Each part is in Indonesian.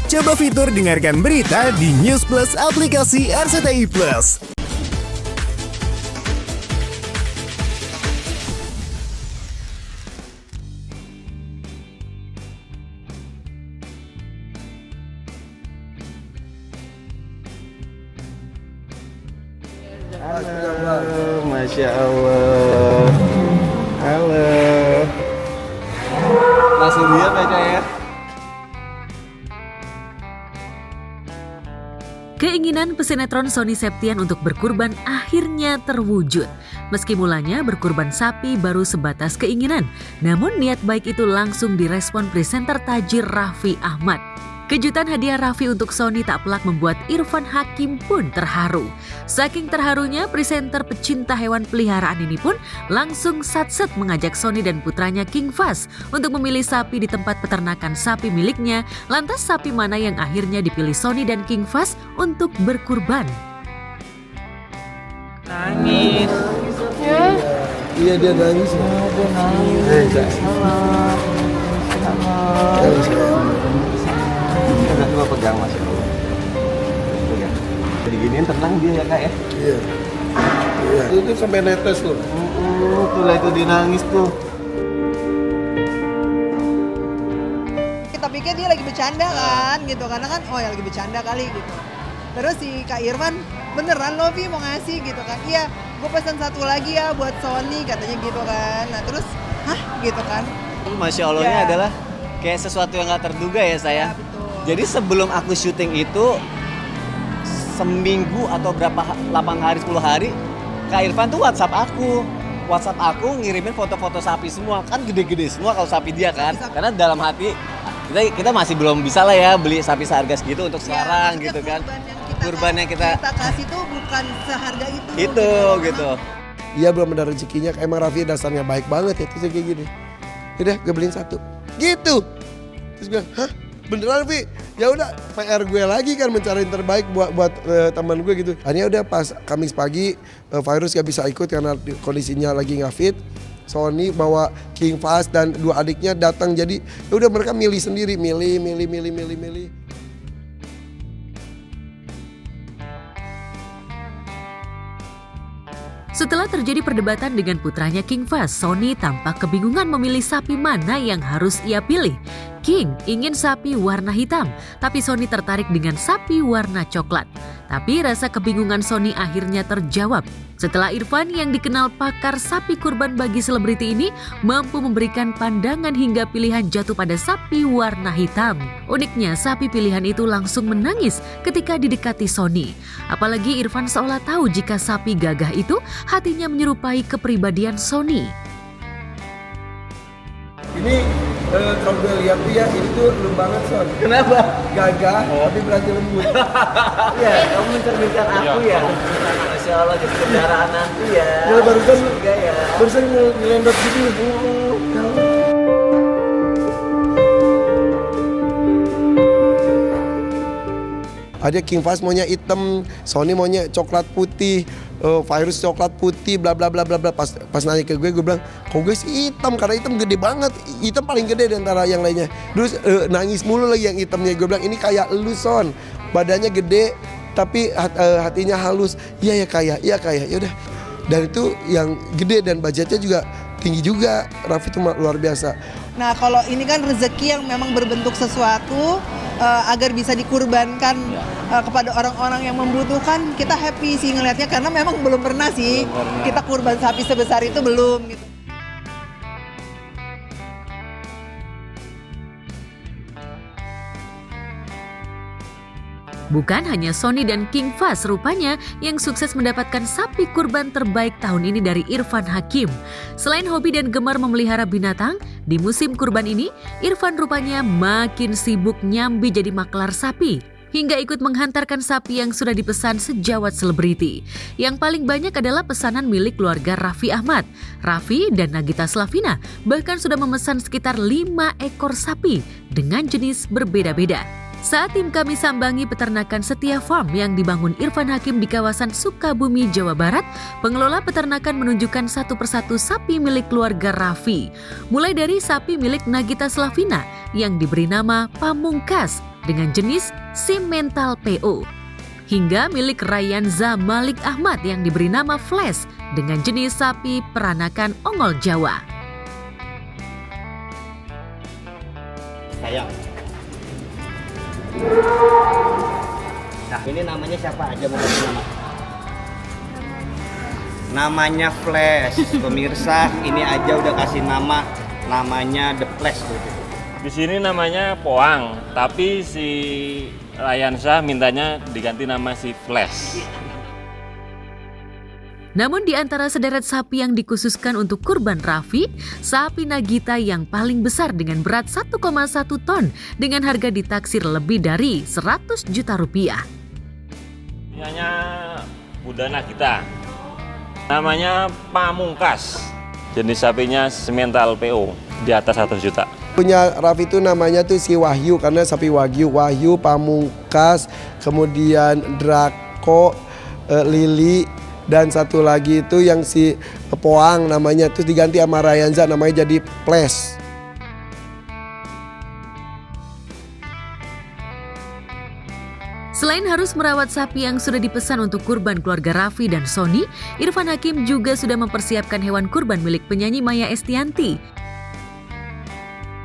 Coba fitur dengarkan berita di News Plus aplikasi RCTI Plus. Halo, Masya Allah. Halo. Langsung diam aja ya. Keinginan pesinetron Sony Septian untuk berkurban akhirnya terwujud. Meski mulanya berkurban sapi baru sebatas keinginan, namun niat baik itu langsung direspon presenter Tajir Raffi Ahmad. Kejutan hadiah Raffi untuk Sony tak pelak membuat Irfan Hakim pun terharu. Saking terharunya, presenter pecinta hewan peliharaan ini pun langsung satset mengajak Sony dan putranya King Fahz untuk memilih sapi di tempat peternakan sapi miliknya. Lantas sapi mana yang akhirnya dipilih Sony dan King Fahz untuk berkurban? Nangis. Ya? Iya dia nangis. Dia nangis. Udah coba pegang Mas. Pegang. Jadi giniin tenang dia ya Kak ya. Iya. Itu sampai netes loh. Tuh lah itu dia nangis tuh. Kita pikir dia lagi bercanda kan gitu, karena kan oh ya lagi bercanda kali gitu. Terus si Kak Irfan, beneran lo Vi mau ngasih gitu kan. Iya, gue pesan satu lagi ya buat Sony katanya gitu kan. Nah terus, hah gitu kan. Masya Allahnya Ya. adalah kayak sesuatu yang gak terduga ya saya. Ya, betul. Jadi sebelum aku syuting itu seminggu atau berapa 8 hari 10 hari Kak Irfan tuh WhatsApp aku ngirimin foto-foto sapi semua, kan gede-gede semua kalau sapi dia kan. Karena dalam hati kita masih belum bisa lah ya beli sapi seharga segitu untuk sekarang maksudnya gitu kan. kurban yang kita kasih tuh bukan seharga itu. gitu. Iya belum ada rezekinya. Emang Raffi dasarnya baik banget ya. Terus kayak gini. Udah gue beliin satu. Gitu. Terus gue, hah? Beneran Vi? Ya udah PR gue lagi kan mencari yang terbaik buat teman gue gitu. Akhirnya udah pas Kamis pagi Virus gak bisa ikut karena kondisinya lagi nggak fit. Sony bawa King Fahz dan dua adiknya datang, jadi ya udah mereka milih sendiri, milih. Setelah terjadi perdebatan dengan putranya King Fahz, Sony tampak kebingungan memilih sapi mana yang harus ia pilih. King ingin sapi warna hitam, tapi Sony tertarik dengan sapi warna coklat. Tapi rasa kebingungan Sony akhirnya terjawab setelah Irfan yang dikenal pakar sapi kurban bagi selebriti ini mampu memberikan pandangan hingga pilihan jatuh pada sapi warna hitam. Uniknya, sapi pilihan itu langsung menangis ketika didekati Sony. Apalagi Irfan seolah tahu jika sapi gagah itu hatinya menyerupai kepribadian Sony. Ini kalau gue lihat tuh ya, ini tuh lu banget Son. Kenapa? Gagah tapi berarti lembut. Ya, kamu mencerminkan aku ya. Masya Allah jadi kendaraan nanti ya. Ya barusan ya. barusan ngelendot gitu. Ada King Fahz maunya hitam, Sony maunya coklat putih, Virus coklat putih, bla bla bla bla bla. Pas nanya ke gue bilang, kok gue sih hitam karena hitam gede banget, hitam paling gede di antara yang lainnya. Terus nangis mulu lagi yang hitamnya. Gue bilang ini kayak lu Son, badannya gede tapi hatinya halus. Iya ya kayak, ya udah. Dan itu yang gede dan budgetnya juga tinggi juga. Raffi itu luar biasa. Nah kalau ini kan rezeki yang memang berbentuk sesuatu agar bisa dikurbankan kepada orang-orang yang membutuhkan, kita happy sih ngelihatnya karena memang belum pernah sih kita kurban sapi sebesar itu belum gitu. Bukan hanya Sony dan King Fahz rupanya yang sukses mendapatkan sapi kurban terbaik tahun ini dari Irfan Hakim. Selain hobi dan gemar memelihara binatang, di musim kurban ini Irfan rupanya makin sibuk nyambi jadi maklar sapi. Hingga ikut menghantarkan sapi yang sudah dipesan sejawat selebriti. Yang paling banyak adalah pesanan milik keluarga Raffi Ahmad. Raffi dan Nagita Slavina bahkan sudah memesan sekitar 5 ekor sapi dengan jenis berbeda-beda. Saat tim kami sambangi peternakan Setia Farm yang dibangun Irfan Hakim di kawasan Sukabumi, Jawa Barat, pengelola peternakan menunjukkan satu persatu sapi milik keluarga Raffi. Mulai dari sapi milik Nagita Slavina yang diberi nama Pamungkas, dengan jenis Simmental PO. Hingga milik Rayanza Malik Ahmad yang diberi nama Flash dengan jenis sapi peranakan Ongol Jawa. Sayang. Nah, ini namanya siapa aja mau kasih nama? Namanya Flash. Pemirsa, ini aja udah kasih nama. Namanya The Flash. Di sini namanya Poang, tapi si Rayansa mintanya diganti nama si Flash. Namun di antara sederet sapi yang dikhususkan untuk kurban Raffi, sapi Nagita yang paling besar dengan berat 1,1 ton dengan harga ditaksir lebih dari 100 juta rupiah. Ini hanya Buddha Nagita. Namanya Pamungkas. Jenis sapinya Simmental PO di atas 100 juta. Punya Raffi itu namanya tuh si Wahyu karena sapi Wagyu, Wahyu, Pamungkas, kemudian Draco, Lili, dan satu lagi itu yang si Poang namanya, terus diganti sama Rayanza namanya jadi Flash. Selain harus merawat sapi yang sudah dipesan untuk kurban keluarga Raffi dan Sony, Irfan Hakim juga sudah mempersiapkan hewan kurban milik penyanyi Maya Estianty.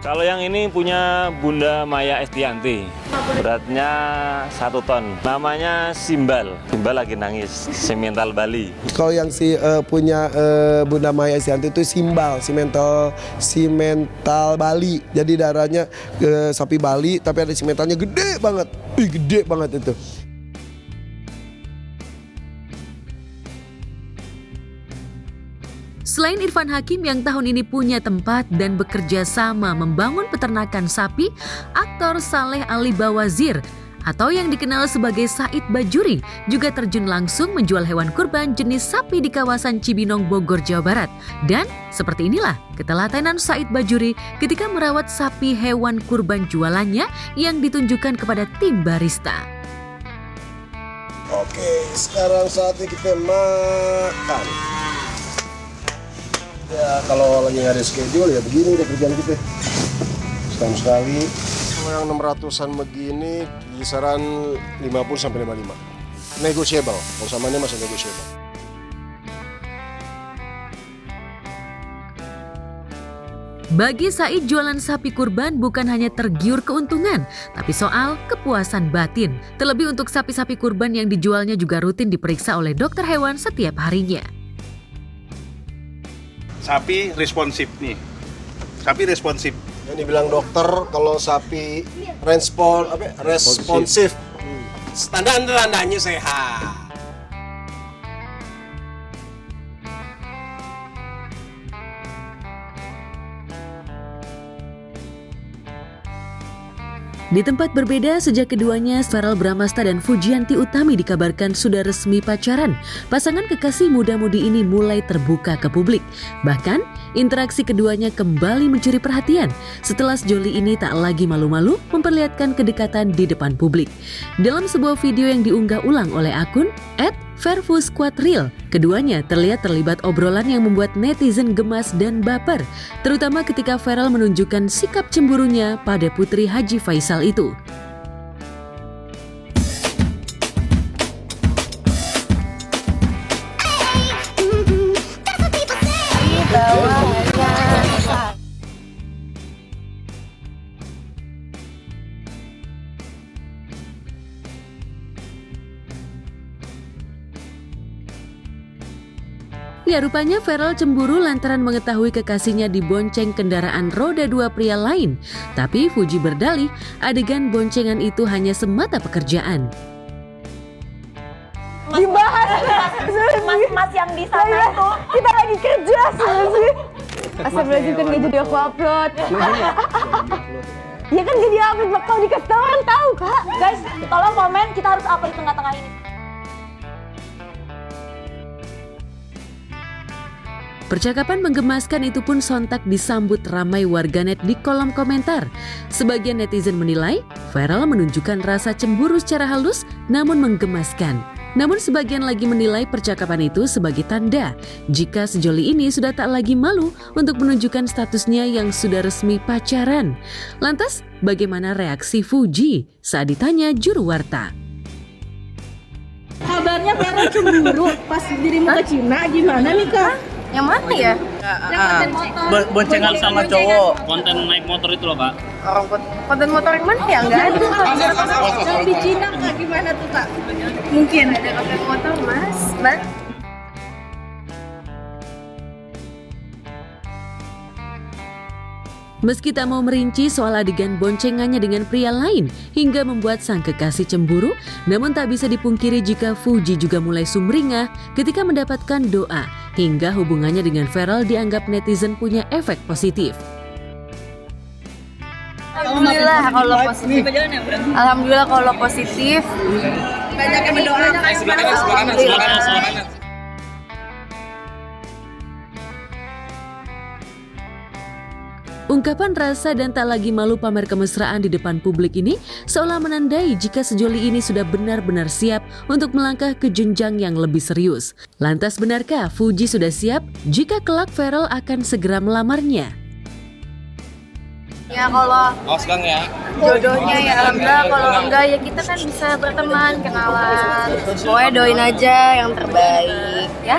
Kalau yang ini punya Bunda Maya Estianty, beratnya 1 ton. Namanya Simbal. Simbal lagi nangis, Simmental Bali. Kalau yang si punya Bunda Maya Estianty itu Simbal, Simmental Bali. Jadi darahnya sapi Bali, tapi ada simmentalnya gede banget. Gede banget itu. Selain Irfan Hakim yang tahun ini punya tempat dan bekerja sama membangun peternakan sapi, aktor Saleh Ali Bawazir atau yang dikenal sebagai Said Bajuri juga terjun langsung menjual hewan kurban jenis sapi di kawasan Cibinong, Bogor, Jawa Barat. Dan seperti inilah ketelatenan Said Bajuri ketika merawat sapi hewan kurban jualannya yang ditunjukkan kepada tim barista. Oke, sekarang saatnya kita makan. Ya kalau lagi nggak ada schedule ya begini deh kerjaan kita. Setahun sekali. Kalau yang 600-an begini kisaran 50-55. Negotiable. Kalau sama ini masih negotiable. Bagi Said, jualan sapi kurban bukan hanya tergiur keuntungan, tapi soal kepuasan batin. Terlebih untuk sapi-sapi kurban yang dijualnya juga rutin diperiksa oleh dokter hewan setiap harinya. Sapi responsif nih. Sapi responsif. Yang dibilang dokter kalau sapi responsif. Tanda-tandanya sehat. Di tempat berbeda, sejak keduanya, Verrell Bramasta dan Fujianti Utami dikabarkan sudah resmi pacaran. Pasangan kekasih muda-mudi ini mulai terbuka ke publik. Bahkan, interaksi keduanya kembali mencuri perhatian setelah sejoli ini tak lagi malu-malu memperlihatkan kedekatan di depan publik. Dalam sebuah video yang diunggah ulang oleh akun @Verfusquadril, keduanya terlihat terlibat obrolan yang membuat netizen gemas dan baper, terutama ketika Verrell menunjukkan sikap cemburunya pada putri Haji Faisal itu. Ya, rupanya Verrell cemburu lantaran mengetahui kekasihnya dibonceng kendaraan roda 2 pria lain. Tapi Fuji berdalih adegan boncengan itu hanya semata pekerjaan. Dibahas mas yang di sana itu kita lagi kerja sih. Astagfirullahaladzim, kan gak jadi aku upload. Ya kan gak di-upload, bakal dikasih tau orang tahu kak. Guys, tolong komen, kita harus apa di tengah-tengah ini. Percakapan menggemaskan itu pun sontak disambut ramai warganet di kolom komentar. Sebagian netizen menilai Verrell menunjukkan rasa cemburu secara halus namun menggemaskan. Namun sebagian lagi menilai percakapan itu sebagai tanda jika sejoli ini sudah tak lagi malu untuk menunjukkan statusnya yang sudah resmi pacaran. Lantas, bagaimana reaksi Fuji saat ditanya juru warta? Kabarnya Vero cemburu pas dirimu ke Cina, gimana nih Kak? Yang mana ya? Yang konten motor. Boncengan sama cowok. Konten naik motor itu loh Kak. Konten motor yang mana ya? Enggak ada. Yang di Cina Kak, gimana tuh Kak? Mungkin ada konten motor Mas. Meski tak mau merinci soal adegan boncengannya dengan pria lain hingga membuat sang kekasih cemburu, namun tak bisa dipungkiri jika Fuji juga mulai sumringah ketika mendapatkan doa hingga hubungannya dengan Farel dianggap netizen punya efek positif. Alhamdulillah kalau positif. Alhamdulillah kalau positif. Banyak yang mendoakan. Alhamdulillah. Ungkapan rasa dan tak lagi malu pamer kemesraan di depan publik ini seolah menandai jika sejoli ini sudah benar-benar siap untuk melangkah ke jenjang yang lebih serius. Lantas benarkah Fuji sudah siap jika kelak Farel akan segera melamarnya? Ya kalau Sekarang ya. jodohnya ya alhamdulillah, kalau enggak ya kita kan bisa berteman, kenalan. Pokoknya doain aja yang terbaik ya.